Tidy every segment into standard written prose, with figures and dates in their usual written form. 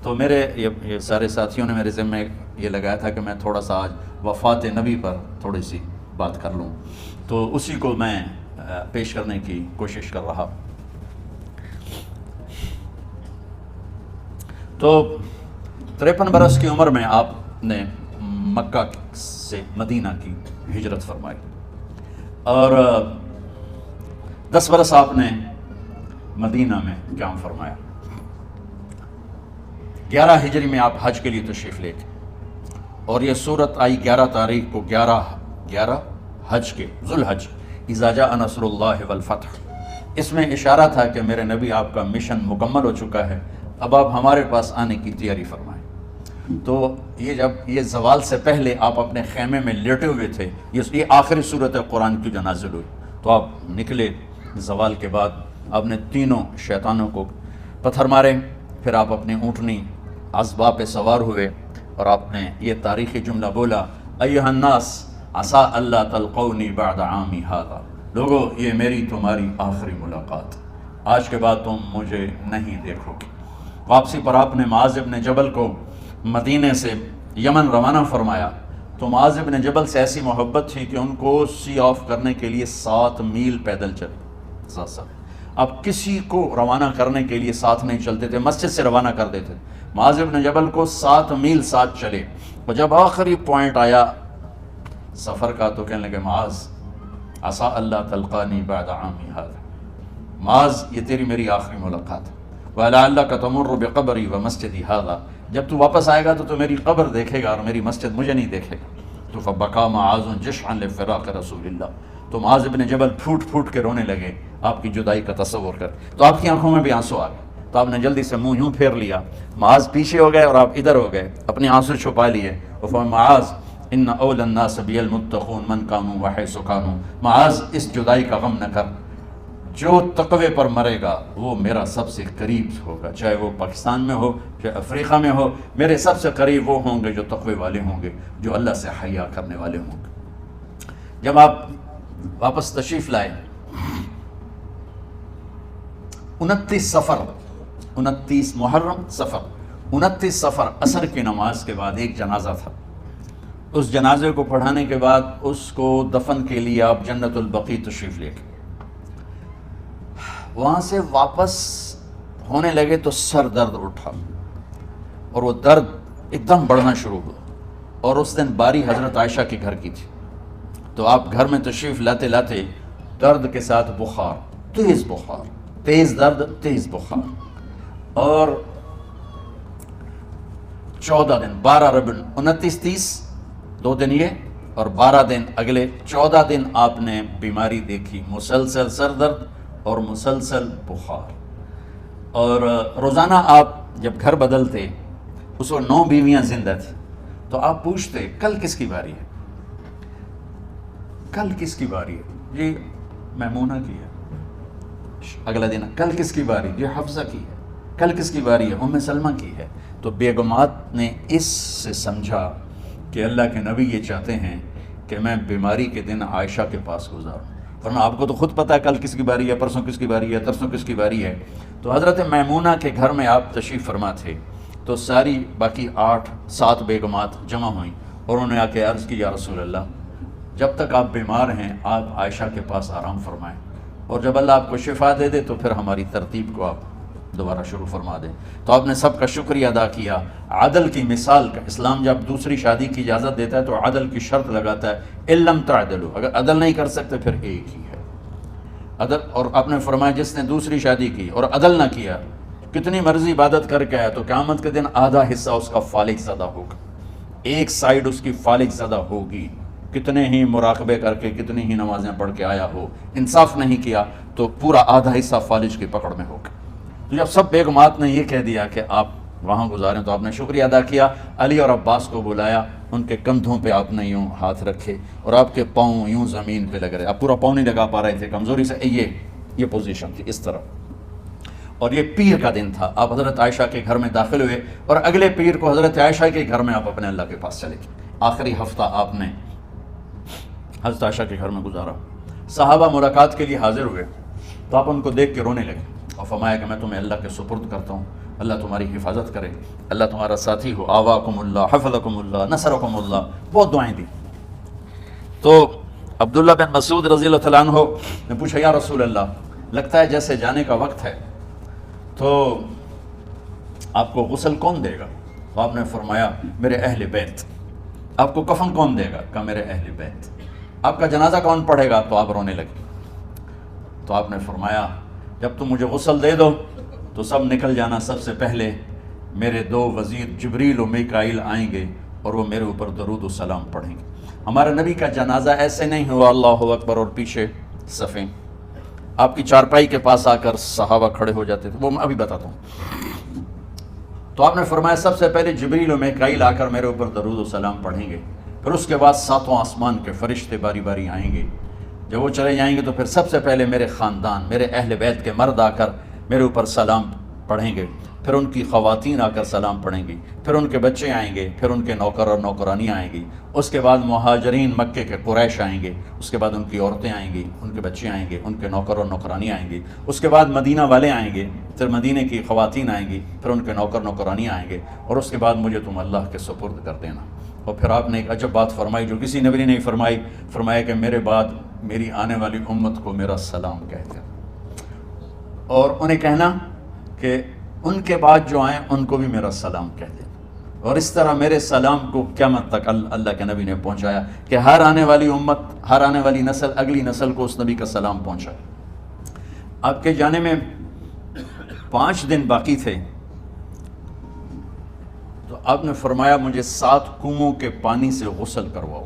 تو میرے یہ سارے ساتھیوں نے میرے ذمہ یہ لگایا تھا کہ میں تھوڑا سا آج وفات نبی پر تھوڑی سی بات کر لوں، تو اسی کو میں پیش کرنے کی کوشش کر رہا۔ تو 53 برس کی عمر میں آپ نے مکہ سے مدینہ کی ہجرت فرمائی، اور 10 برس آپ نے مدینہ میں قیام فرمایا۔ 11 ہجری میں آپ حج کے لیے تشریف لے گئے، اور یہ صورت آئی 11 تاریخ کو 11 حج کے ذوالحج، اذا جاء نصر اللہ والفتح۔ اس میں اشارہ تھا کہ میرے نبی آپ کا مشن مکمل ہو چکا ہے، اب آپ ہمارے پاس آنے کی تیاری فرمائیں۔ تو جب یہ زوال سے پہلے آپ اپنے خیمے میں لیٹے ہوئے تھے، یہ آخری صورت قرآن کی جو نازل ہوئی، تو آپ نکلے زوال کے بعد، آپ نے تینوں شیطانوں کو پتھر مارے، پھر آپ اپنی اونٹنی عذبہ پہ سوار ہوئے، اور آپ نے یہ تاریخی جملہ بولا، ایھا الناس عسیٰ اللہ تلقونی بعد عامی ھذا، لوگو یہ میری تمہاری آخری ملاقات، آج کے بعد تم مجھے نہیں دیکھو گے۔ واپسی پر آپ نے معاذ بن جبل کو مدینے سے یمن روانہ فرمایا، تو معاذ بن جبل سے ایسی محبت تھی کہ ان کو سی آف کرنے کے لیے 7 میل پیدل چلے۔ اب کسی کو روانہ کرنے کے لیے ساتھ نہیں چلتے تھے، مسجد سے روانہ کر دیتے۔ معاذ بن جبل کو 7 میل ساتھ چلے، اور جب آخری پوائنٹ آیا سفر کا تو کہنے لگے، معاذ عسیٰ اللہ تلقانی بعد عامی ھذا، معاذ یہ تیری میری آخری ملاقات ہے، وَلَعَلَّكَ تَمُرُّ بِقَبْرِي وَمَسْجِدِي ھذا، جب تو واپس آئے گا تو میری قبر دیکھے گا اور میری مسجد مجھے نہیں دیکھے گا۔ تو فَبَكَى مُعَاذٌ جِشْعًا لِفِرَاقِ رسول اللہ، تو معاذ بن جبل پھوٹ پھوٹ کے رونے لگے آپ کی جدائی کا تصور کر، تو آپ کی آنکھوں میں بھی آنسو آ گئے، تو آپ نے جلدی سے منہ یوں پھیر لیا، معاذ پیچھے ہو گئے اور آپ ادھر ہو گئے، اپنے آنسو چھپا لیے، وَفَرَمَا مَعَاذ إِنَّ أَوْلَى النَّاسِ بِيَ الْمُتَّقُونَ مَنْ كَانُوا وَحَيْثُ كَانُوا، معاذ اس جدائی کا غم نہ کر، جو تقوی پر مرے گا وہ میرا سب سے قریب ہوگا، چاہے وہ پاکستان میں ہو چاہے افریقہ میں ہو، میرے سب سے قریب وہ ہوں گے جو تقوی والے ہوں گے، جو اللہ سے حیا کرنے والے ہوں گے۔ جب آپ واپس تشریف لائے، 29 محرم صفر، 29 صفر عصر کی نماز کے بعد ایک جنازہ تھا، اس جنازے کو پڑھانے کے بعد اس کو دفن کے لیے آپ جنت البقیع تشریف لے گئے۔ وہاں سے واپس ہونے لگے تو سر درد اٹھا، اور وہ درد ایک دم بڑھنا شروع ہوا، اور اس دن باری حضرت عائشہ کے گھر کی تھی، تو آپ گھر میں تشریف لاتے لاتے درد کے ساتھ بخار، تیز درد تیز بخار، اور 14 دن 12 ربیع 29 30 2 دن یہ اور 12 دن اگلے 14 دن آپ نے بیماری دیکھی، مسلسل سر درد اور مسلسل بخار، اور روزانہ آپ جب گھر بدلتے، اس وقت 9 بیویاں زندہ تھیں، تو آپ پوچھتے کل کس کی باری ہے، کل کس کی باری ہے، جی میمونہ کی ہے، اگلا دن کل کس کی باری، جی حفصہ کی ہے، کل کس کی باری ہے، ام سلمہ کی ہے۔ تو بیگمات نے اس سے سمجھا کہ اللہ کے نبی یہ چاہتے ہیں کہ میں بیماری کے دن عائشہ کے پاس گزاروں، ورنہ آپ کو تو خود پتہ ہے کل کس کی باری ہے، پرسوں کس کی باری ہے، ترسوں کس کی باری ہے۔ تو حضرت میمونہ کے گھر میں آپ تشریف فرما تھے، تو ساری باقی 7 بیگمات جمع ہوئیں، اور انہوں نے آ کے عرض کی، یا رسول اللہ، جب تک آپ بیمار ہیں آپ عائشہ کے پاس آرام فرمائیں، اور جب اللہ آپ کو شفا دے دے تو پھر ہماری ترتیب کو آپ دوبارہ شروع فرما دیں۔ تو آپ نے سب کا شکریہ ادا کیا۔ عدل کی مثال کا اسلام جب دوسری شادی کی اجازت دیتا ہے تو عدل کی شرط لگاتا ہے، اِن لم تعدلوا، اگر عدل نہیں کر سکتے پھر ایک ہی ہے عدل۔ اور آپ نے فرمایا جس نے دوسری شادی کی اور عدل نہ کیا، کتنی مرضی عبادت کر کے آیا تو قیامت کے دن آدھا حصہ اس کا فالج زدہ ہوگا، ایک سائیڈ اس کی فالج زدہ ہوگی، کتنے ہی مراقبے کر کے کتنی ہی نمازیں پڑھ کے آیا ہو، انصاف نہیں کیا تو پورا آدھا حصہ فالج کی پکڑ میں ہوگا۔ تو جب سب بیگمات نے یہ کہہ دیا کہ آپ وہاں گزاریں تو آپ نے شکریہ ادا کیا، علی اور عباس کو بلایا، ان کے کندھوں پہ آپ نے یوں ہاتھ رکھے اور آپ کے پاؤں یوں زمین پہ لگ رہے، آپ پورا پاؤں نہیں لگا پا رہے تھے کمزوری سے، یہ پوزیشن تھی اس طرح۔ اور یہ پیر کا دن تھا، آپ حضرت عائشہ کے گھر میں داخل ہوئے اور اگلے پیر کو حضرت عائشہ کے گھر میں آپ اپنے اللہ کے پاس چلے گئے۔ آخری ہفتہ آپ نے حضرت عائشہ کے گھر میں گزارا۔ صحابہ ملاقات کے لیے حاضر ہوئے تو آپ ان کو دیکھ کے رونے لگے اور فرمایا کہ میں تمہیں اللہ کے سپرد کرتا ہوں، اللہ تمہاری حفاظت کرے، اللہ تمہارا ساتھی ہو، آواکم اللہ، حفظکم اللہ، نصرکم اللہ، بہت دعائیں دی۔ تو عبداللہ بن مسعود رضی اللہ تعالیٰ عنہ نے پوچھا یا رسول اللہ، لگتا ہے جیسے جانے کا وقت ہے، تو آپ کو غسل کون دے گا؟ تو آپ نے فرمایا میرے اہل بیت۔ آپ کو کفن کون دے گا؟ کہا میرے اہل بیت۔ آپ کا جنازہ کون پڑھے گا؟ تو آپ رونے لگے۔ تو آپ نے فرمایا جب تم مجھے غسل دے دو تو سب نکل جانا، سب سے پہلے میرے 2 وزیر جبریل و میکائیل آئیں گے اور وہ میرے اوپر درود و سلام پڑھیں گے۔ ہمارے نبی کا جنازہ ایسے نہیں ہوا اللہ اکبر اور پیچھے صفیں، آپ کی چارپائی کے پاس آ کر صحابہ کھڑے ہو جاتے تھے، وہ میں ابھی بتاتا ہوں۔ تو آپ نے فرمایا سب سے پہلے جبریل و میکائیل آ کر میرے اوپر درود و سلام پڑھیں گے، پھر اس کے بعد 7 آسمان کے فرشتے باری باری آئیں گے۔ جب وہ چلے جائیں گے تو پھر سب سے پہلے میرے خاندان، میرے اہل بیت کے مرد آ کر میرے اوپر سلام پڑھیں گے، پھر ان کی خواتین آ کر سلام پڑھیں گی، پھر ان کے بچے آئیں گے، پھر ان کے نوکر اور نوکرانی آئیں گی، اس کے بعد مہاجرین مکے کے قریش آئیں گے، اس کے بعد ان کی عورتیں آئیں گی، ان کے بچے آئیں گے، ان کے نوکر اور نوکرانی آئیں گی، اس کے بعد مدینہ والے آئیں گے، پھر مدینے کی خواتین آئیں گی، پھر ان کے نوکر نوکرانی آئیں گے، اور اس کے بعد مجھے تم اللہ کے سپرد کر دینا۔ اور پھر آپ نے ایک عجب بات فرمائی جو کسی نبی نے نہیں فرمائی، فرمایا کہ میرے بعد میری آنے والی امت کو میرا سلام کہتے ہیں، اور انہیں کہنا کہ ان کے بعد جو آئیں ان کو بھی میرا سلام کہہ دیں۔ اور اس طرح میرے سلام کو قیامت تک اللہ کے نبی نے پہنچایا کہ ہر آنے والی امت، ہر آنے والی نسل، اگلی نسل کو اس نبی کا سلام پہنچائے۔ آپ کے جانے میں 5 دن باقی تھے، تو آپ نے فرمایا مجھے 7 کنووں کے پانی سے غسل کرواؤ۔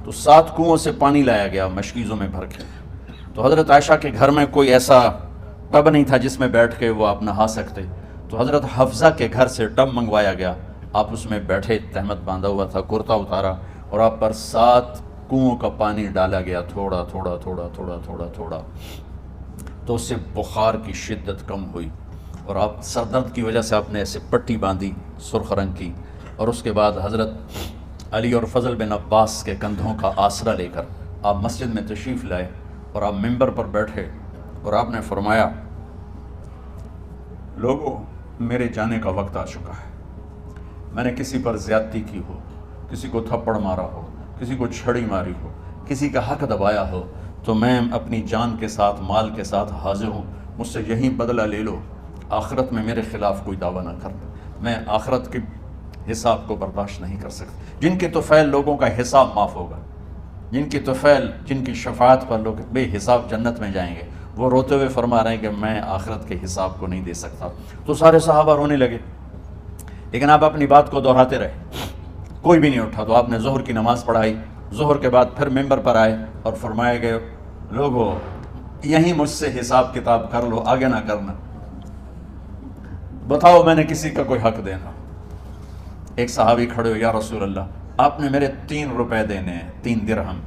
تو 7 کنووں سے پانی لایا گیا مشکیزوں میں بھر کے۔ تو حضرت عائشہ کے گھر میں کوئی ایسا ٹب نہیں تھا جس میں بیٹھ کے وہ آپ نہا سکتے، تو حضرت حفصہ کے گھر سے ٹب منگوایا گیا، آپ اس میں بیٹھے، تہمت باندھا ہوا تھا، کرتا اتارا، اور آپ پر 7 کنووں کا پانی ڈالا گیا، تھوڑا تھوڑا تھوڑا تھوڑا تھوڑا تھوڑا، تو اس سے بخار کی شدت کم ہوئی، اور آپ سر درد کی وجہ سے آپ نے ایسے پٹی باندھی سرخ رنگ کی، اور اس کے بعد حضرت علی اور فضل بن عباس کے کندھوں کا آسرا لے کر آپ مسجد میں تشریف لائے، اور آپ ممبر پر بیٹھے، اور آپ نے فرمایا لوگوں میرے جانے کا وقت آ چکا ہے، میں نے کسی پر زیادتی کی ہو، کسی کو تھپڑ مارا ہو، کسی کو چھڑی ماری ہو، کسی کا حق دبایا ہو، تو میں اپنی جان کے ساتھ، مال کے ساتھ حاضر ہوں، مجھ سے یہیں بدلہ لے لو، آخرت میں میرے خلاف کوئی دعویٰ نہ کرنا، میں آخرت کے حساب کو برداشت نہیں کر سکتا۔ جن کے طفیل لوگوں کا حساب معاف ہوگا، جن کی طفیل، جن کی شفاعت پر لوگ بے حساب جنت میں جائیں گے، وہ روتے ہوئے فرما رہے ہیں کہ میں آخرت کے حساب کو نہیں دے سکتا۔ تو سارے صحابہ رونے لگے، لیکن آپ اپنی بات کو دہراتے رہے، کوئی بھی نہیں اٹھا۔ تو آپ نے ظہر کی نماز پڑھائی، ظہر کے بعد پھر ممبر پر آئے اور فرمایا کہ لوگوں یہیں مجھ سے حساب کتاب کر لو، آگے نہ کرنا، بتاؤ میں نے کسی کا کوئی حق دینا۔ ایک صحابی کھڑے ہو، یا رسول اللہ آپ نے میرے 3 روپے دینے ہیں، 3 درہم۔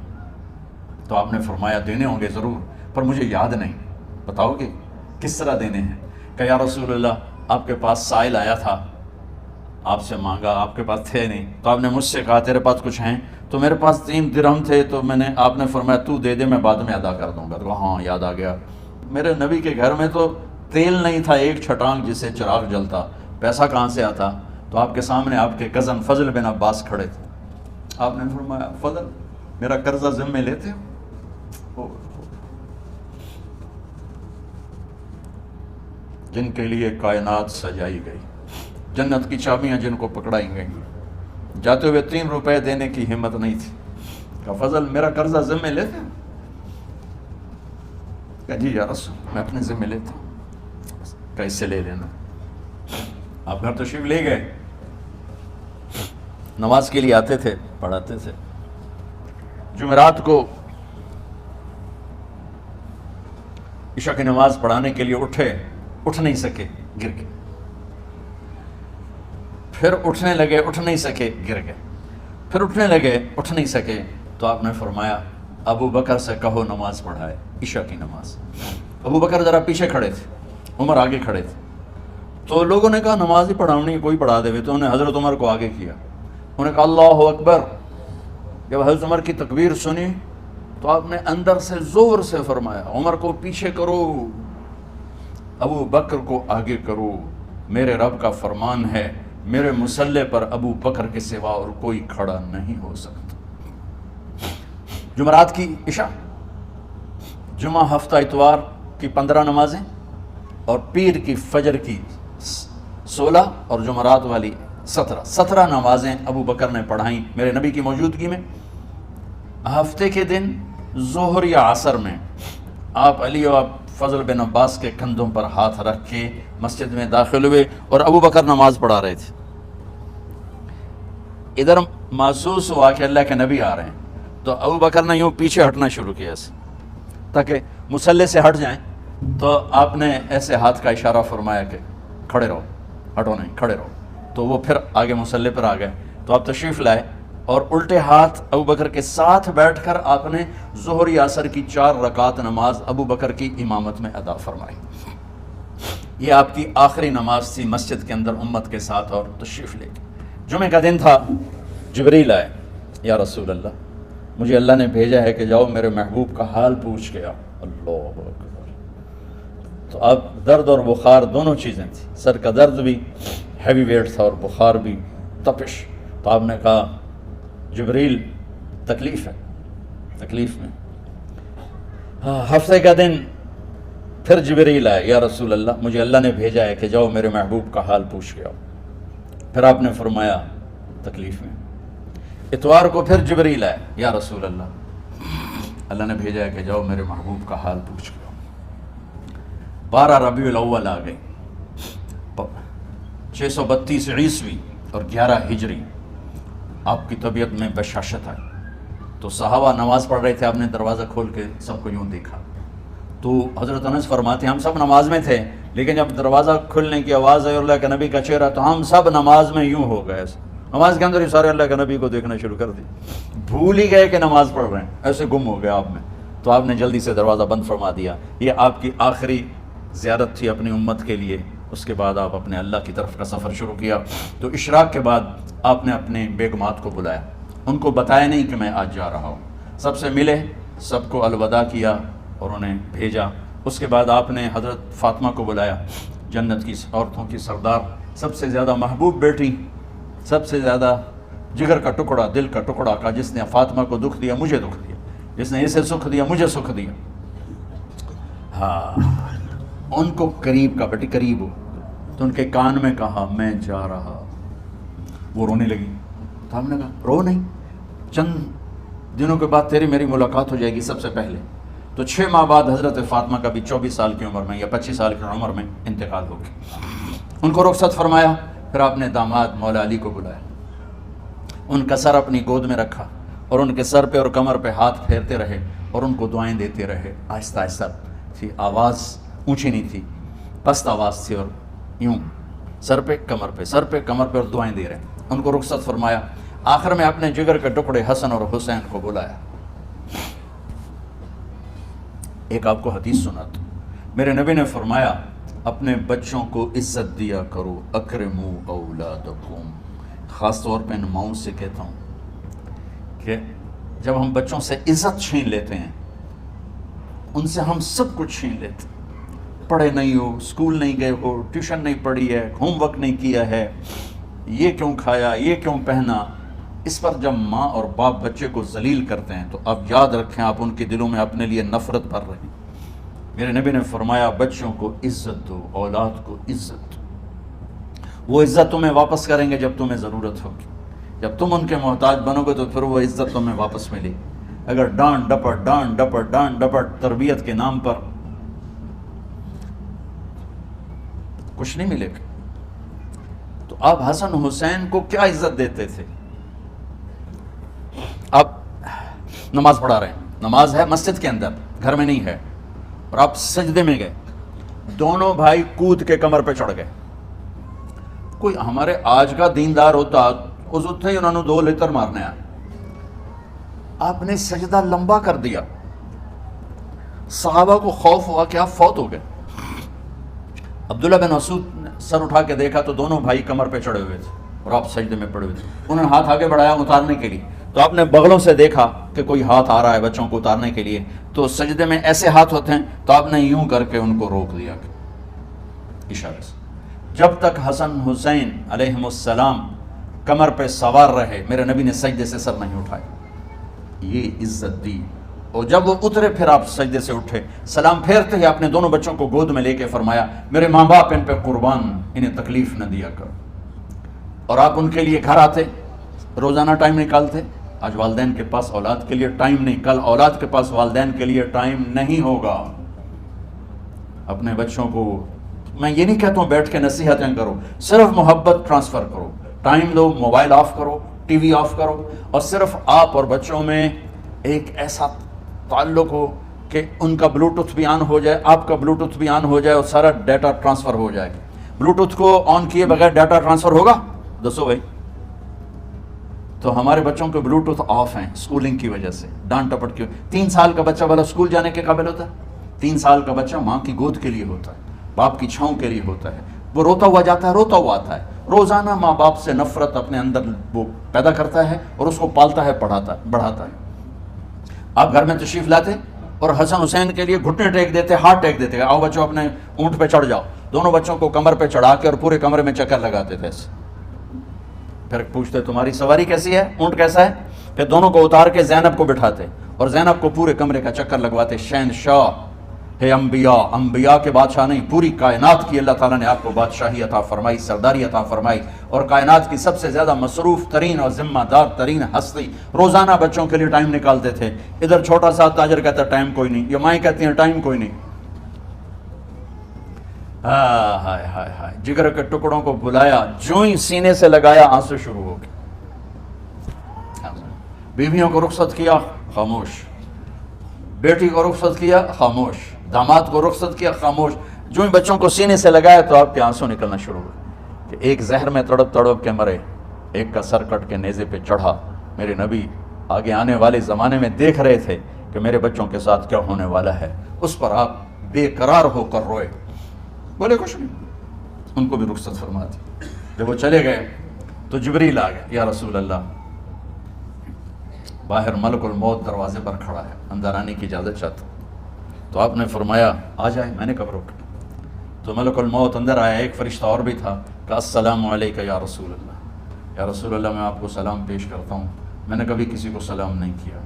تو آپ نے فرمایا دینے ہوں گے ضرور، پر مجھے یاد نہیں، بتاؤ گے کس طرح دینے ہیں؟ کہ یا رسول اللہ آپ کے پاس سائل آیا تھا، آپ سے مانگا، آپ کے پاس تھے نہیں، تو آپ نے مجھ سے کہا تیرے پاس کچھ ہیں؟ تو میرے پاس 3 درہم تھے، تو آپ نے فرمایا تو دے دے، میں بعد میں ادا کر دوں گا۔ تو ہاں یاد آ گیا، میرے نبی کے گھر میں تو تیل نہیں تھا، ایک چھٹانگ جس سے چراغ جلتا، پیسہ کہاں سے آتا؟ تو آپ کے سامنے آپ کے کزن فضل بن عباس کھڑے تھے، آپ نے فرمایا فضل میرا قرضہ ذمہ لیتے ہو؟ جن کے لیے کائنات سجائی گئی، جنت کی چابیاں جن کو پکڑائی گئی، جاتے ہوئے 3 روپے دینے کی ہمت نہیں تھی۔ کہا فضل میرا قرضہ ذمہ لیتے ہو؟ کہا جی یا رسول میں اپنے ذمہ لیتا ہوں۔ کیسے لے لینا؟ آپ گھر تشریف لے گئے، نماز کے لیے آتے تھے، پڑھاتے تھے، جمعرات کو عشاء کی نماز پڑھانے کے لیے اٹھ نہیں سکے، گر گئے، پھر اٹھنے لگے، اٹھ نہیں سکے، گر گئے، پھر اٹھنے لگے، اٹھ نہیں سکے، تو آپ نے فرمایا ابو بکر سے کہو نماز پڑھائے، عشاء کی نماز۔ ابو بکر ذرا پیچھے کھڑے تھے، عمر آگے کھڑے تھے، تو لوگوں نے کہا نماز ہی پڑھاؤنی، کوئی پڑھا دے، تو انہوں نے حضرت عمر کو آگے کیا، انہوں نے کہا اللہ اکبر۔ جب حضرت عمر کی تکبیر سنی تو آپ نے اندر سے زور سے فرمایا عمر کو پیچھے کرو، ابو بکر کو آگے کرو، میرے رب کا فرمان ہے میرے مصلی پر ابو بکر کے سوا اور کوئی کھڑا نہیں ہو سکتا۔ جمعرات کی عشاء، جمعہ ہفتہ اتوار کی 15 نمازیں اور پیر کی فجر کی 16 اور جمعرات والی 17 نمازیں ابو بکر نے پڑھائیں میرے نبی کی موجودگی میں۔ ہفتے کے دن ظہر یا عصر میں آپ علی و فضل بن عباس کے کندھوں پر ہاتھ رکھ کے مسجد میں داخل ہوئے اور ابو بکر نماز پڑھا رہے تھے۔ ادھر محسوس ہوا کہ اللہ کے نبی آ رہے ہیں، تو ابو بکر نے یوں پیچھے ہٹنا شروع کیا ایسے تاکہ مصلی سے ہٹ جائیں، تو آپ نے ایسے ہاتھ کا اشارہ فرمایا کہ کھڑے رہو، ہٹو نہیں، کھڑے رہو۔ تو وہ پھر آگے مصلی پر آ گئے، تو آپ تشریف لائے اور الٹے ہاتھ ابو بکر کے ساتھ بیٹھ کر آپ نے ظہر یا عصر کی 4 رکعت نماز ابو بکر کی امامت میں ادا فرمائی۔ یہ آپ کی آخری نماز تھی مسجد کے اندر امت کے ساتھ اور تشریف لے کے۔ جمعہ کا دن تھا، جبریل آئے، یا رسول اللہ مجھے اللہ نے بھیجا ہے کہ جاؤ میرے محبوب کا حال پوچھ کے آؤ۔ اللہ اکبر! تو اب درد اور بخار دونوں چیزیں تھیں، سر کا درد بھی ہیوی ویٹ تھا اور بخار بھی، تپش۔ تو آپ نے کہا جبریل تکلیف ہے، تکلیف میں۔ ہفتے کا دن پھر جبریل آئے، یا رسول اللہ مجھے اللہ نے بھیجا ہے کہ جاؤ میرے محبوب کا حال پوچھ کے آؤ۔ پھر آپ نے فرمایا تکلیف میں۔ اتوار کو پھر جبریل آئے، یا رسول اللہ نے بھیجا ہے کہ جاؤ میرے محبوب کا حال پوچھ کے آؤ۔ 12 ربیع الاول آ گئی، 632 عیسوی اور 11 ہجری، آپ کی طبیعت میں بشاشت آئی۔ تو صحابہ نماز پڑھ رہے تھے، آپ نے دروازہ کھول کے سب کو یوں دیکھا۔ تو حضرت انس فرماتے ہیں ہم سب نماز میں تھے، لیکن جب دروازہ کھلنے کی آواز آئی اللہ کے نبی کا چہرہ، تو ہم سب نماز میں یوں ہو گئے، نماز کے اندر ہی سارے اللہ کے نبی کو دیکھنا شروع کر دی، بھول ہی گئے کہ نماز پڑھ رہے ہیں، ایسے گم ہو گیا آپ میں۔ تو آپ نے جلدی سے دروازہ بند فرما دیا۔ یہ آپ کی آخری زیارت تھی اپنی امت کے لیے۔ اس کے بعد آپ اپنے اللہ کی طرف کا سفر شروع کیا۔ تو اشراق کے بعد آپ نے اپنے بیگمات کو بلایا، ان کو بتایا نہیں کہ میں آج جا رہا ہوں، سب سے ملے، سب کو الوداع کیا اور انہیں بھیجا۔ اس کے بعد آپ نے حضرت فاطمہ کو بلایا، جنت کی عورتوں کی سردار، سب سے زیادہ محبوب بیٹی، سب سے زیادہ جگر کا ٹکڑا، دل کا ٹکڑا کا، جس نے فاطمہ کو دکھ دیا مجھے دکھ دیا، جس نے اسے سکھ دیا مجھے سکھ دیا۔ ہاں، ان کو قریب کا، بیٹی قریب ہو، تو ان کے کان میں کہا میں جا رہا۔ وہ رونے لگی، تو ہم نے کہا رو نہیں، چند دنوں کے بعد تیری میری ملاقات ہو جائے گی سب سے پہلے۔ تو 6 ماہ بعد حضرت فاطمہ کا بھی 24 سال کی عمر میں یا 25 سال کی عمر میں انتقال ہو گیا۔ ان کو رخصت فرمایا۔ پھر آپ نے داماد مولا علی کو بلایا، ان کا سر اپنی گود میں رکھا اور ان کے سر پہ اور کمر پہ ہاتھ پھیرتے رہے اور ان کو دعائیں دیتے رہے، آہستہ آہستہ تھی، آواز اونچی نہیں تھی، پست آواز تھی، اور یوں سر پہ کمر پہ، سر پہ کمر پہ، اور دعائیں دے رہے۔ ان کو رخصت فرمایا۔ آخر میں اپنے جگر کے ٹکڑے حسن اور حسین کو بلایا۔ ایک آپ کو حدیث سناتا ہوں۔ میرے نبی نے فرمایا اپنے بچوں کو عزت دیا کرو، اکرموا اولادکم۔ خاص طور پہ ان ماؤں سے کہتا ہوں کہ جب ہم بچوں سے عزت چھین لیتے ہیں، ان سے ہم سب کچھ چھین لیتے ہیں۔ پڑھے نہیں ہو، اسکول نہیں گئے ہو، ٹیوشن نہیں پڑھی ہے، ہوم ورک نہیں کیا ہے، یہ کیوں کھایا، یہ کیوں پہنا، اس پر جب ماں اور باپ بچے کو ذلیل کرتے ہیں تو آپ یاد رکھیں آپ ان کے دلوں میں اپنے لیے نفرت بھر رہے ہیں۔ میرے نبی نے فرمایا بچوں کو عزت دو، اولاد کو عزت دو۔ وہ عزت تمہیں واپس کریں گے جب تمہیں ضرورت ہوگی، جب تم ان کے محتاج بنو گے تو پھر وہ عزت تمہیں واپس ملے گی۔ اگر ڈانٹ ڈپٹ ڈانٹ ڈپٹ ڈانٹ ڈپٹ تربیت کے نام پر کچھ نہیں ملے گا۔ تو آپ حسن حسین کو کیا عزت دیتے تھے؟ آپ نماز پڑھا رہے ہیں، نماز ہے مسجد کے اندر، گھر میں نہیں ہے، اور آپ سجدے میں گئے، دونوں بھائی کود کے کمر پہ چڑھ گئے۔ کوئی ہمارے آج کا دیندار ہوتا اس اتنے ہی انہوں نے 2 لیتر مارنے آئے، آپ نے سجدہ لمبا کر دیا۔ صحابہ کو خوف ہوا کہ آپ فوت ہو گئے۔ عبداللہ بن مسعود نے سر اٹھا کے دیکھا تو دونوں بھائی کمر پہ چڑھے ہوئے تھے اور آپ سجدے میں پڑے ہوئے تھے۔ انہوں نے ہاتھ آگے بڑھایا اتارنے کے لیے، تو آپ نے بغلوں سے دیکھا کہ کوئی ہاتھ آ رہا ہے بچوں کو اتارنے کے لیے، تو سجدے میں ایسے ہاتھ ہوتے ہیں، تو آپ نے یوں کر کے ان کو روک دیا اشارے سے۔ جب تک حسن حسین علیہم السلام کمر پہ سوار رہے میرے نبی نے سجدے سے سر نہیں اٹھایا، یہ عزت دی۔ اور جب وہ اترے پھر آپ سجدے سے اٹھے، سلام پھیرتے ہی اپنے دونوں بچوں کو گود میں لے کے فرمایا میرے ماں باپ ان پہ قربان، انہیں تکلیف نہ دیا کر۔ اور آپ ان کے لیے گھر آتے، روزانہ ٹائم نکالتے۔ آج والدین کے پاس اولاد کے لیے ٹائم نہیں، کل اولاد کے پاس والدین کے لیے ٹائم نہیں ہوگا۔ اپنے بچوں کو میں یہ نہیں کہتا ہوں بیٹھ کے نصیحتیں کرو، صرف محبت ٹرانسفر کرو، ٹائم دو، موبائل آف کرو، ٹی وی آف کرو، اور صرف آپ اور بچوں میں ایک ایسا تعلق ہو کہ ان کا بلوٹوتھ بھی آن ہو جائے، آپ کا بلوٹوتھ بھی آن ہو جائے اور سارا ڈیٹا ٹرانسفر ہو جائے۔ بلوٹوتھ کو آن کیے بغیر ڈیٹا ٹرانسفر ہوگا؟ دسو بھائی۔ تو ہمارے بچوں کے بلوٹوتھ آف ہیں اسکولنگ کی وجہ سے، ڈانٹ ٹپٹ کی۔ 3 سال کا بچہ والا اسکول جانے کے قابل ہوتا ہے؟ 3 سال کا بچہ ماں کی گود کے لیے ہوتا ہے، باپ کی چھاؤں کے لیے ہوتا ہے، وہ روتا ہوا جاتا ہے، روتا ہوا آتا ہے، روزانہ ماں باپ سے نفرت اپنے اندر وہ پیدا کرتا ہے اور اس کو پالتا ہے، بڑھاتا ہے۔ آپ گھر میں تشریف لاتے اور حسن حسین کے لیے گھٹنے ٹیک دیتے، ہاتھ ٹیک دیتے، آؤ بچوں اپنے اونٹ پہ چڑھ جاؤ، دونوں بچوں کو کمر پہ چڑھا کے اور پورے کمرے میں چکر لگاتے تھے ایسے۔ پھر پوچھتے تمہاری سواری کیسی ہے، اونٹ کیسا ہے؟ پھر دونوں کو اتار کے زینب کو بٹھاتے اور زینب کو پورے کمرے کا چکر لگواتے۔ شہنشاہ ہے انبیاء، انبیاء کے بادشاہ نہیں، پوری کائنات کی اللہ تعالیٰ نے آپ کو بادشاہی عطا فرمائی، سرداری عطا فرمائی، اور کائنات کی سب سے زیادہ مصروف ترین اور ذمہ دار ترین ہستی روزانہ بچوں کے لیے ٹائم نکالتے تھے۔ ادھر چھوٹا سا تاجر کہتا ہے ٹائم کوئی نہیں، یہ مائیں کہتی ہیں ٹائم کوئی نہیں۔ ہائے ہائے ہائے، جگر کے ٹکڑوں کو بلایا، جو ہی سینے سے لگایا آنسو شروع ہو گئے۔ بیویوں کو رخصت کیا، خاموش۔ بیٹی کو رخصت کیا، خاموش۔ داماد کو رخصت کیا، خاموش۔ جو ہی بچوں کو سینے سے لگایا تو آپ کے آنسو نکلنا شروع ہوئے کہ ایک زہر میں تڑپ تڑپ کے مرے، ایک کا سر کٹ کے نیزے پہ چڑھا۔ میرے نبی آگے آنے والے زمانے میں دیکھ رہے تھے کہ میرے بچوں کے ساتھ کیا ہونے والا ہے، اس پر آپ بے قرار ہو کر روئے، بولے کچھ نہیں، ان کو بھی رخصت فرما دی۔ جب وہ چلے گئے تو جبریل آ گئے، یا رسول اللہ، باہر ملک الموت دروازے پر کھڑا ہے، اندر آنے کی اجازت چاہتا۔ تو آپ نے فرمایا آ جائے، میں نے کب روکا؟ تو ملک الموت اندر آیا، ایک فرشتہ اور بھی تھا، کہا السلام علیکہ یا رسول اللہ، یا رسول اللہ میں آپ کو سلام پیش کرتا ہوں، میں نے کبھی کسی کو سلام نہیں کیا۔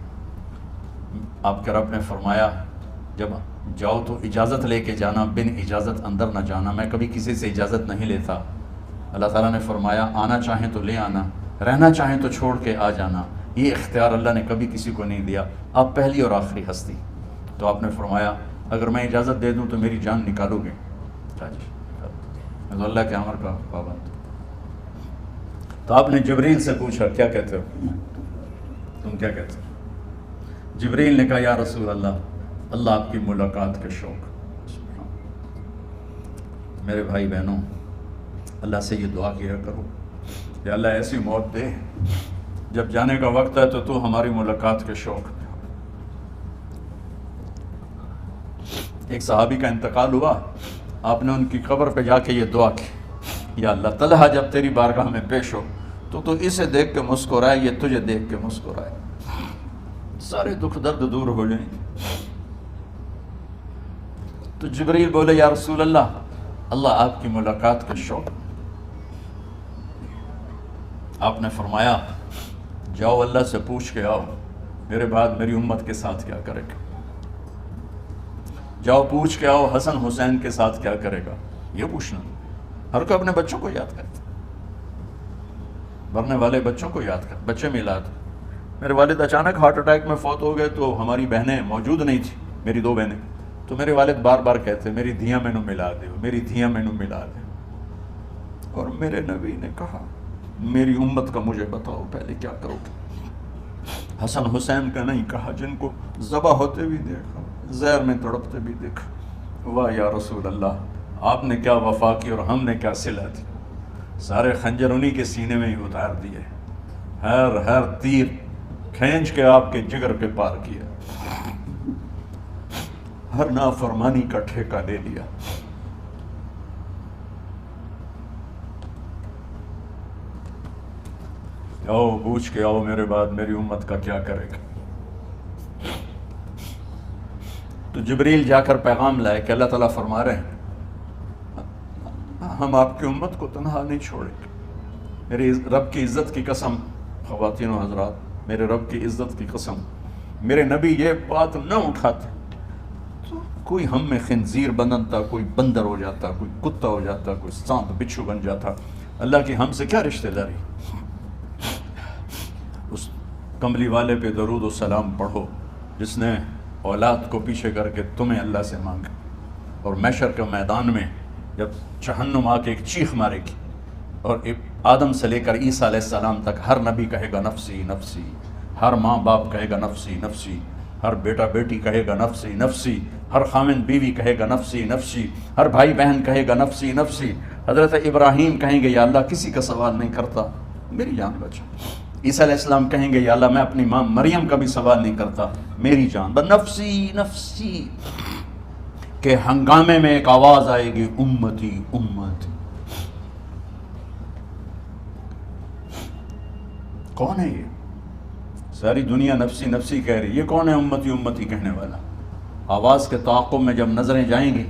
آپ کے رب نے فرمایا جب جاؤ تو اجازت لے کے جانا، بن اجازت اندر نہ جانا، میں کبھی کسی سے اجازت نہیں لیتا۔ اللہ تعالیٰ نے فرمایا آنا چاہیں تو لے آنا، رہنا چاہیں تو چھوڑ کے آ جانا، یہ اختیار اللہ نے کبھی کسی کو نہیں دیا، آپ پہلی اور آخری ہستی۔ تو آپ نے فرمایا اگر میں اجازت دے دوں تو میری جان نکالو گے؟ میں تو اللہ کے امر کا پابند۔ تو آپ نے جبریل سے پوچھا کیا کہتے ہو، تم کیا کہتے ہو؟ جبریل نے کہا یا رسول اللہ، اللہ آپ کی ملاقات کے شوق۔ میرے بھائی بہنوں، اللہ سے یہ دعا کیا کرو کہ اللہ ایسی موت دے جب جانے کا وقت ہے تو ہماری ملاقات کے شوق۔ ایک صحابی کا انتقال ہوا، آپ نے ان کی قبر پہ جا کے یہ دعا کی، یا اللہ طلحہ جب تیری بارگاہ میں پیش ہو تو اسے دیکھ کے مسکرائے، یہ تجھے دیکھ کے مسکرائے، سارے دکھ درد دور ہو جائیں۔ تو جبریل بولے یا رسول اللہ، اللہ آپ کی ملاقات کا شوق۔ آپ نے فرمایا جاؤ اللہ سے پوچھ کے آؤ میرے بعد میری امت کے ساتھ کیا کرے گا، جاؤ پوچھ کے آؤ حسن حسین کے ساتھ کیا کرے گا۔ یہ پوچھنا، ہر کوئی اپنے بچوں کو یاد کرتا، مرنے والے بچوں کو یاد کر، بچے میلاد۔ میرے والد اچانک ہارٹ اٹیک میں فوت ہو گئے تو ہماری بہنیں موجود نہیں تھیں، میری 2 بہنیں، تو میرے والد بار بار کہتے میری دھیاں میں نو ملا دیو، میری دھیاں میں نو ملا دیو۔ اور میرے نبی نے کہا میری امت کا مجھے بتاؤ پہلے کیا کرو گے؟ حسن حسین کا نہیں کہا، جن کو ذبح ہوتے بھی دیکھا، زہر میں تڑپتے بھی دیکھا۔ واہ یا رسول اللہ، آپ نے کیا وفا کی اور ہم نے کیا صلہ دی، سارے خنجر انہی کے سینے میں ہی اتار دیے، ہر تیر کھینچ کے آپ کے جگر پہ پار کیا، ہر نافرمانی کا ٹھیکہ لے لیا۔ آؤ پوچھ کے آؤ میرے بعد میری امت کا کیا کرے گا۔ تو جبریل جا کر پیغام لائے کہ اللہ تعالیٰ فرما رہے ہیں ہم آپ کی امت کو تنہا نہیں چھوڑیں گے۔ میرے رب کی عزت کی قسم، خواتین و حضرات، میرے رب کی عزت کی قسم، میرے نبی یہ بات نہ اٹھاتے تو کوئی ہم میں خنزیر بنتا، کوئی بندر ہو جاتا، کوئی کتا ہو جاتا، کوئی سانپ بچھو بن جاتا۔ اللہ کی ہم سے کیا رشتہ داری؟ اس کملی والے پہ درود و سلام پڑھو جس نے اولاد کو پیچھے کر کے تمہیں اللہ سے مانگا، اور محشر کے میدان میں جب جہنم آ کے ایک چیخ مارے گی اور آدم سے لے کر عیسیٰ علیہ السلام تک ہر نبی کہے گا نفسی نفسی، ہر ماں باپ کہے گا نفسی نفسی، ہر بیٹا بیٹی کہے گا نفسی نفسی، ہر خامن بیوی کہے گا نفسی نفسی، ہر بھائی بہن کہے گا نفسی نفسی۔ حضرت ابراہیم کہیں گے یا اللہ کسی کا سوال نہیں کرتا، میری جان بچا۔ عیسیٰ علیہ السلام کہیں گے یا اللہ میں اپنی ماں مریم کا بھی سوال نہیں کرتا، میری جان بس نفسی نفسی۔ کہ ہنگامے میں ایک آواز آئے گی، امتی امتی۔ کون ہے یہ؟ ساری دنیا نفسی نفسی کہہ رہی، یہ کون ہے امتی امتی کہنے والا؟ آواز کے تعاقب میں جب نظریں جائیں گی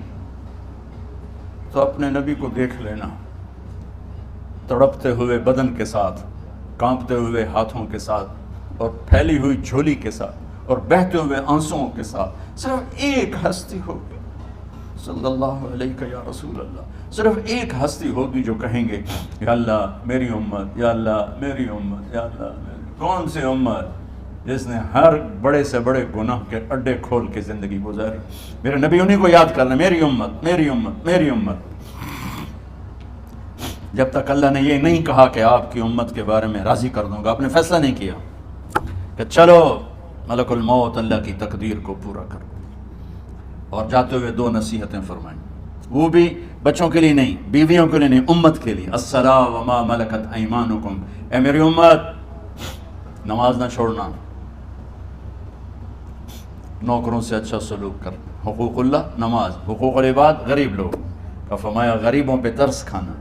تو اپنے نبی کو دیکھ لینا، تڑپتے ہوئے بدن کے ساتھ، کانپتے ہوئے ہاتھوں کے ساتھ، اور پھیلی ہوئی جھولی کے ساتھ، اور بہتے ہوئے آنسوؤں کے ساتھ۔ صرف ایک ہستی ہوگی، صلی اللہ علیہ یا رسول اللہ، صرف ایک ہستی ہوگی جو کہیں گے یا اللہ میری امت، یا اللہ میری امت، یا اللہ میری۔ کون سی امت؟ جس نے ہر بڑے سے بڑے گناہ کے اڈے کھول کے زندگی گزاری۔ میرے نبی انہیں کو یاد کرنا، میری امت میری امت میری امت۔ جب تک اللہ نے یہ نہیں کہا کہ آپ کی امت کے بارے میں راضی کر دوں گا، آپ نے فیصلہ نہیں کیا کہ چلو ملک الموت اللہ کی تقدیر کو پورا کر۔ اور جاتے ہوئے دو نصیحتیں فرمائیں، وہ بھی بچوں کے لیے نہیں، بیویوں کے لیے نہیں، امت کے لیے۔ الصلاۃ وما ملکت ایمانکم، اے میری امت نماز نہ چھوڑنا، نوکروں سے اچھا سلوک کر، حقوق اللہ نماز، حقوق العباد غریب لوگ کا فرمایا غریبوں پہ ترس کھانا،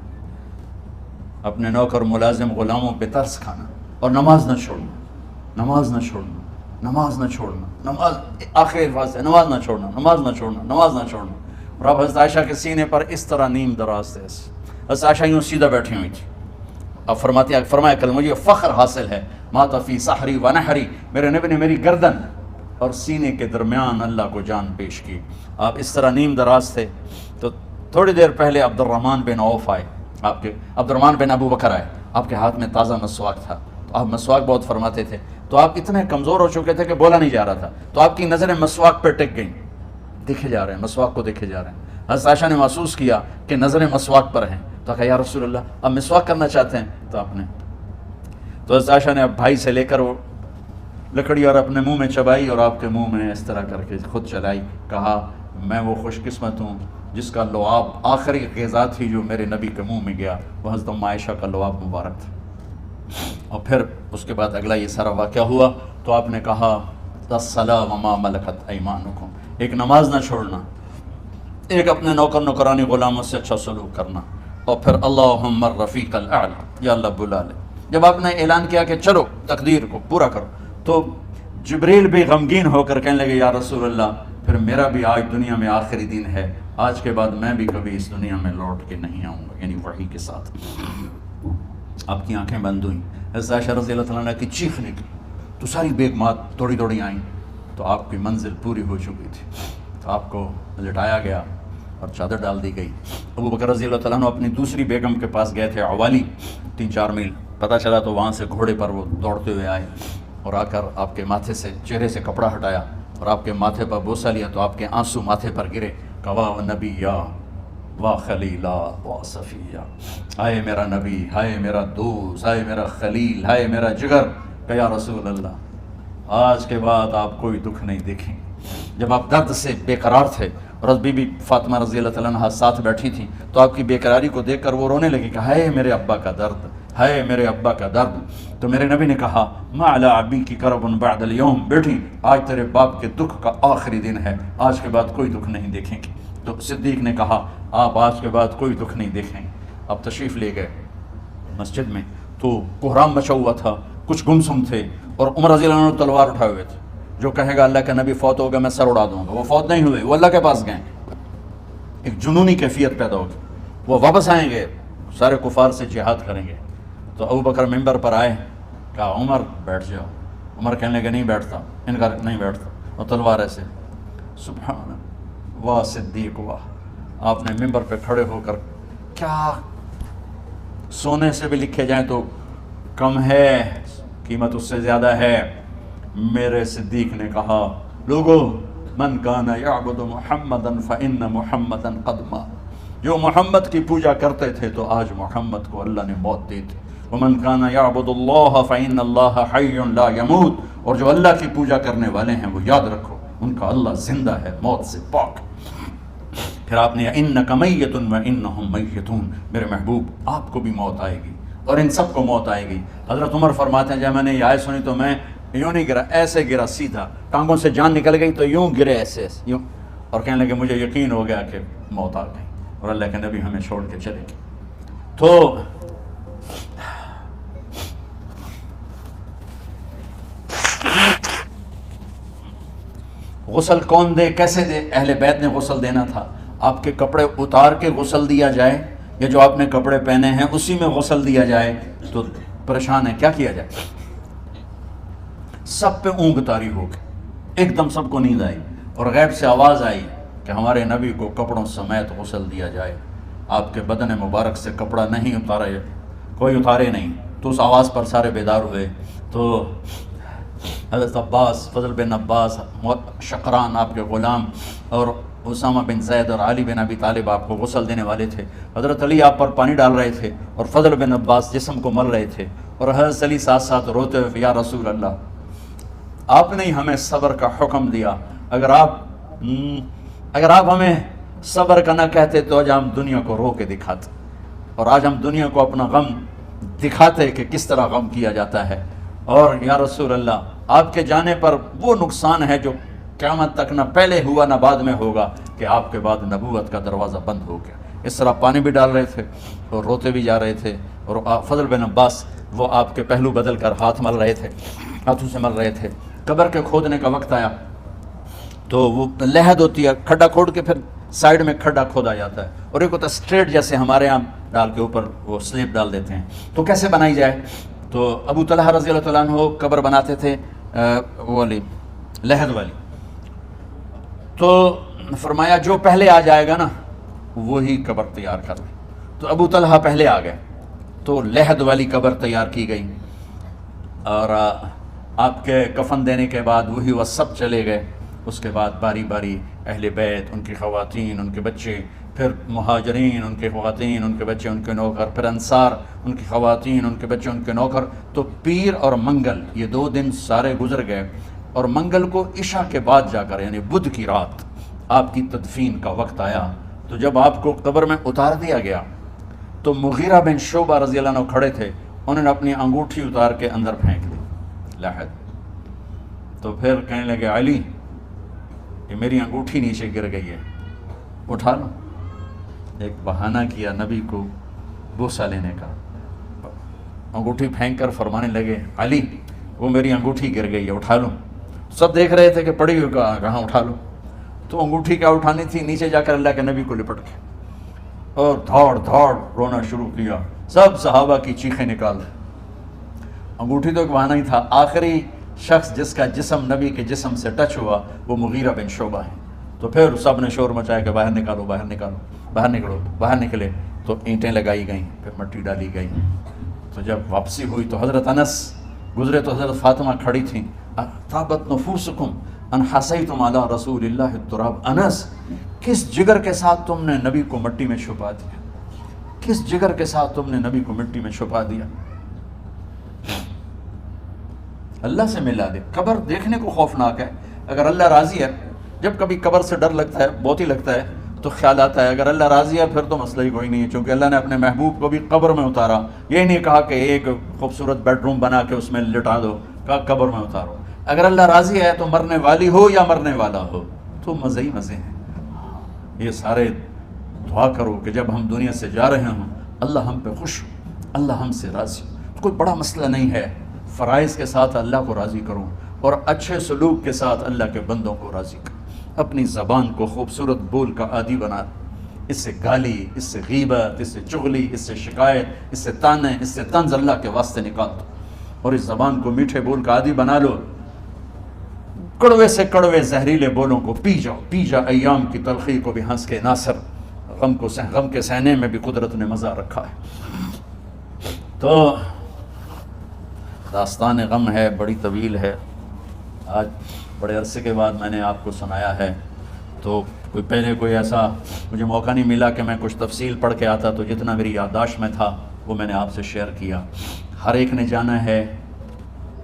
اپنے نوکر ملازم غلاموں پہ ترس کھانا، اور نماز نہ چھوڑنا، نماز نہ چھوڑنا، نماز نہ چھوڑنا، نماز آخر الفاظ ہے، نماز نہ چھوڑنا، نماز نہ چھوڑنا، نماز نہ چھوڑنا۔ اور اب حضرت عائشہ کے سینے پر اس طرح نیم دراز تھے، حضرت عائشہ یوں سیدھا بیٹھی ہوئی تھی۔ اب فرمایا کل مجھے فخر حاصل ہے، مات فی سحری و نحری، میرے نبی نے میری گردن اور سینے کے درمیان اللہ کو جان پیش کی۔ آپ اس طرح نیم دراز تھے تو تھوڑی دیر پہلے عبد الرحمن بن عوف آئے، آپ کے عبد الرحمن بن ابو بکر آئے، آپ کے ہاتھ میں تازہ مسواک تھا، تو آپ مسواک بہت فرماتے تھے، تو آپ اتنے کمزور ہو چکے تھے کہ بولا نہیں جا رہا تھا، تو آپ کی نظریں مسواک پہ ٹک گئیں، دیکھے جا رہے ہیں، مسواک کو دیکھے جا رہے ہیں۔ حضرت عائشہ نے محسوس کیا کہ نظریں مسواک پر ہیں، تو کہا یا رسول اللہ اب مسواک کرنا چاہتے ہیں، تو آپ نے تو حضرت عائشہ نے اب بھائی سے لے کر وہ لکڑی اور اپنے منہ میں چبائی اور آپ کے منہ میں اس طرح کر کے خود چلائی، کہا میں وہ خوش قسمت ہوں جس کا لعاب آخری غذا تھی جو میرے نبی کے منہ میں گیا، وہ حضرت ام عائشہ کا لعاب مبارک تھا۔ اور پھر اس کے بعد اگلا یہ سارا واقعہ ہوا، تو آپ نے کہا الصلاۃ وما ملکت ایمانکم، ایک نماز نہ چھوڑنا، ایک اپنے نوکر نوکرانی غلاموں سے اچھا سلوک کرنا، اور پھر اللہم الرفیق الاعلی، یا اللہ بلا لے۔ جب آپ نے اعلان کیا کہ چلو تقدیر کو پورا کرو، تو جبریل بھی غمگین ہو کر کہنے لگے یا رسول اللہ پھر میرا بھی آج دنیا میں آخری دن ہے، آج کے بعد میں بھی کبھی اس دنیا میں لوٹ کے نہیں آؤں گا، یعنی وحی کے ساتھ۔ آپ کی آنکھیں بند ہوئیں، حضرت عائشہ رضی اللہ تعالیٰ عنہ کی چیخ نکلی، تو ساری بیگمات دوڑی دوڑی آئیں، تو آپ کی منزل پوری ہو چکی تھی، تو آپ کو لٹایا گیا اور چادر ڈال دی گئی۔ ابو بکر رضی اللہ تعالیٰ عنہ اپنی دوسری بیگم کے پاس گئے تھے، عوالی، 3-4 میل، پتہ چلا تو وہاں سے گھوڑے پر وہ دوڑتے ہوئے آئے اور آ کر آپ کے ماتھے سے چہرے سے کپڑا ہٹایا اور آپ کے ماتھے پر بوسہ لیا، تو آپ کے آنسو ماتھے پر گرے، کہا واہ نبی یا واہ خلیلا واہ صفیہ، ہائے میرا نبی، ہائے میرا دوست، ہائے میرا خلیل، ہائے میرا جگر، کہ یا رسول اللہ آج کے بعد آپ کوئی دکھ نہیں دیکھیں۔ جب آپ درد سے بے قرار تھے اور بی بی فاطمہ رضی اللہ تعالیٰ عنہ ساتھ بیٹھی تھیں، تو آپ کی بے قراری کو دیکھ کر وہ رونے لگی کہ ہائے میرے ابا کا درد، ہائے میرے ابا کا درد۔ تو میرے نبی نے کہا ما علی ابی کی کرب بعد اليوم، بیٹی آج تیرے باپ کے دکھ کا آخری دن ہے، آج کے بعد کوئی دکھ نہیں دیکھیں گے۔ تو صدیق نے کہا آپ آج کے بعد کوئی دکھ نہیں دیکھیں گے۔ اب تشریف لے گئے مسجد میں، تو کوہرام مچا ہوا تھا، کچھ گمسم تھے، اور عمر رضی اللہ عنہ تلوار اٹھائے ہوئے تھے، جو کہے گا اللہ کا نبی فوت ہو گیا میں سر اڑا دوں گا، وہ فوت نہیں ہوئے، وہ اللہ کے پاس گئے۔ ایک جنونی کیفیت پیدا ہوگی، وہ واپس آئیں گے، سارے کفار سے جہاد کریں گے۔ تو ابو بکر ممبر پر آئے، کہا عمر بیٹھ جاؤ۔ عمر کہنے لگے نہیں بیٹھتا، انکار نہیں بیٹھتا، اور تلوار ایسے، سبحان واہ صدیق واہ۔ آپ نے ممبر پہ کھڑے ہو کر، کیا سونے سے بھی لکھے جائیں تو کم ہے، قیمت اس سے زیادہ ہے۔ میرے صدیق نے کہا لوگو من کان یعبد محمدا فإن محمدا قد مات، جو محمد کی پوجا کرتے تھے تو آج محمد کو اللہ نے موت دی تھی۔ ومن کان یعبد اللہ فإن اللہ حی لا یموت، اور جو اللہ کی پوجا کرنے والے ہیں وہ یاد رکھو ان کا اللہ زندہ ہے، موت سے پاک۔ پھر آپ نے انک میت وانہم میتون، میرے محبوب آپ کو بھی موت آئے گی اور ان سب کو موت آئے گی۔ حضرت عمر فرماتے ہیں جب میں نے یہ آیت سنی تو میں یوں نہیں گرا، ایسے گرا سیدھا، ٹانگوں سے جان نکل گئی تو یوں گرے ایسے یوں، اور کہنے لگے مجھے یقین ہو گیا کہ موت آ گئی اور اللہ کے نبی ہمیں چھوڑ کے چلے گئے۔ تو غسل کون دے، کیسے دے؟ اہل بیت نے غسل دینا تھا۔ آپ کے کپڑے اتار کے غسل دیا جائے یا جو آپ نے کپڑے پہنے ہیں اسی میں غسل دیا جائے تو پریشان ہے، کیا کیا جائے؟ سب پہ اونگ طاری ہو گئی، ایک دم سب کو نیند آئی اور غیب سے آواز آئی کہ ہمارے نبی کو کپڑوں سمیت غسل دیا جائے، آپ کے بدن مبارک سے کپڑا نہیں اتارے، کوئی اتارے نہیں۔ تو اس آواز پر سارے بیدار ہوئے۔ تو حضرت عباس، فضل بن عباس، شقران آپ کے غلام، اور اسامہ بن زید اور علی بن ابی طالب آپ کو غسل دینے والے تھے۔ حضرت علی آپ پر پانی ڈال رہے تھے اور فضل بن عباس جسم کو مل رہے تھے، اور حضرت علی ساتھ ساتھ روتے ہوئے یا رسول اللہ آپ نے ہی ہمیں صبر کا حکم دیا، اگر آپ ہمیں صبر کا نہ کہتے تو آج ہم دنیا کو رو کے دکھاتے، اور آج ہم دنیا کو اپنا غم دکھاتے کہ کس طرح غم کیا جاتا ہے۔ اور یا رسول اللہ آپ کے جانے پر وہ نقصان ہے جو قیامت تک نہ پہلے ہوا نہ بعد میں ہوگا کہ آپ کے بعد نبوت کا دروازہ بند ہو گیا۔ اس طرح پانی بھی ڈال رہے تھے اور روتے بھی جا رہے تھے، اور فضل بن عباس وہ آپ کے پہلو بدل کر ہاتھ مل رہے تھے، ہاتھوں سے مل رہے تھے۔ قبر کے کھودنے کا وقت آیا تو وہ لحد ہوتی ہے، کھڈا کھود کے پھر سائیڈ میں کھڈا کھودا جاتا ہے، اور ایک ہوتا ہے اسٹریٹ جیسے ہمارے یہاں ڈال کے اوپر وہ سلیب ڈال دیتے ہیں، تو کیسے بنائی جائے؟ تو ابو طلحہ رضی اللہ تعالیٰ عنہ قبر بناتے تھے والی لحد والی، تو فرمایا جو پہلے آ جائے گا نا وہی قبر تیار کر لے۔ تو ابو طلحہ پہلے آ گئے تو لحد والی قبر تیار کی گئی، اور آپ کے کفن دینے کے بعد وہی وہ سب چلے گئے۔ اس کے بعد باری باری اہل بیت، ان کی خواتین، ان کے بچے، پھر مہاجرین، ان کے خواتین، ان کے بچے، ان کے نوکر، پھر انصار، ان کی خواتین، ان کے بچے، ان کے نوکر۔ تو پیر اور منگل یہ 2 دن سارے گزر گئے، اور منگل کو عشاء کے بعد جا کر یعنی بدھ کی رات آپ کی تدفین کا وقت آیا۔ تو جب آپ کو قبر میں اتار دیا گیا تو مغیرہ بن شعبہ رضی اللہ عنہ کھڑے تھے، انہوں نے اپنی انگوٹھی اتار کے اندر پھینک دی لحد۔ تو پھر کہنے لگے علی کہ میری انگوٹھی نیچے گر گئی ہے، اٹھا لو۔ ایک بہانہ کیا نبی کو بوسہ لینے کا، انگوٹھی پھینک کر فرمانے لگے علی وہ میری انگوٹھی گر گئی ہے، اٹھا لو۔ سب دیکھ رہے تھے کہ پڑی ہوئی کہاں اٹھا لو، تو انگوٹھی کیا اٹھانی تھی، نیچے جا کر اللہ کے نبی کو لپٹ کے اور دھاڑ دھاڑ رونا شروع کیا، سب صحابہ کی چیخیں نکال دی۔ انگوٹھی تو ایک بہانہ ہی تھا، آخری شخص جس کا جسم نبی کے جسم سے ٹچ ہوا وہ مغیرہ بن شعبہ ہے۔ تو پھر سب نے شور مچایا کہ باہر نکالو، باہر نکالو، باہر نکلو، باہر نکلے۔ تو اینٹیں لگائی گئیں، پھر مٹی ڈالی گئی۔ تو جب واپسی ہوئی تو حضرت انس گزرے تو حضرت فاطمہ کھڑی تھیں، طابت نفوسکم ان حسیتم علی رسول اللہ التراب۔ انس کس جگر کے ساتھ تم نے نبی کو مٹی میں چھپا دیا، کس جگر کے ساتھ تم نے نبی کو مٹی میں چھپا دیا۔ اللہ سے ملا دے۔ قبر دیکھنے کو خوفناک ہے، اگر اللہ راضی ہے، جب کبھی قبر سے ڈر لگتا ہے، بہت ہی لگتا ہے، تو خیال آتا ہے اگر اللہ راضی ہے پھر تو مسئلہ ہی کوئی نہیں ہے، چونکہ اللہ نے اپنے محبوب کو بھی قبر میں اتارا۔ یہ نہیں کہا کہ ایک خوبصورت بیڈ روم بنا کے اس میں لٹا دو، کہا قبر میں اتارو۔ اگر اللہ راضی ہے تو مرنے والی ہو یا مرنے والا ہو تو مزے ہی مزے ہیں۔ یہ سارے دعا کرو کہ جب ہم دنیا سے جا رہے ہوں اللہ ہم پہ خوش ہو، اللہ ہم سے راضی ہو۔ کوئی بڑا مسئلہ نہیں ہے، فرائض کے ساتھ اللہ کو راضی کرو اور اچھے سلوک کے ساتھ اللہ کے بندوں کو راضی کرو۔ اپنی زبان کو خوبصورت بول کا عادی بنا۔ اس سے گالی، اس سے غیبت، اس سے چغلی، اس سے شکایت، اس سے تانے، اس سے طنز اللہ کے واسطے نکال دو، اور اس زبان کو میٹھے بول کا عادی بنا لو، کڑوے سے کڑوے زہریلے بولوں کو پی جا ایام کی تلخی کو بھی ہنس کے ناصر، غم کے سہنے میں بھی قدرت نے مزہ رکھا ہے۔ تو داستان غم ہے، بڑی طویل ہے، آج بڑے عرصے کے بعد میں نے آپ کو سنایا ہے، تو پہلے کوئی ایسا مجھے موقع نہیں ملا کہ میں کچھ تفصیل پڑھ کے آتا، تو جتنا میری یادداشت میں تھا وہ میں نے آپ سے شیئر کیا۔ ہر ایک نے جانا ہے،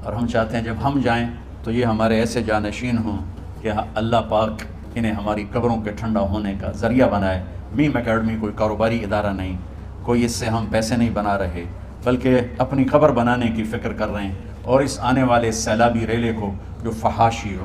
اور ہم چاہتے ہیں جب ہم جائیں تو یہ ہمارے ایسے جانشین ہوں کہ اللہ پاک انہیں ہماری قبروں کے ٹھنڈا ہونے کا ذریعہ بنائے۔ میم اکیڈمی کوئی کاروباری ادارہ نہیں، کوئی اس سے ہم پیسے نہیں بنا رہے، بلکہ اپنی قبر بنانے کی فکر کر رہے ہیں، اور اس آنے والے سیلابی ریلے کو جو فحاشی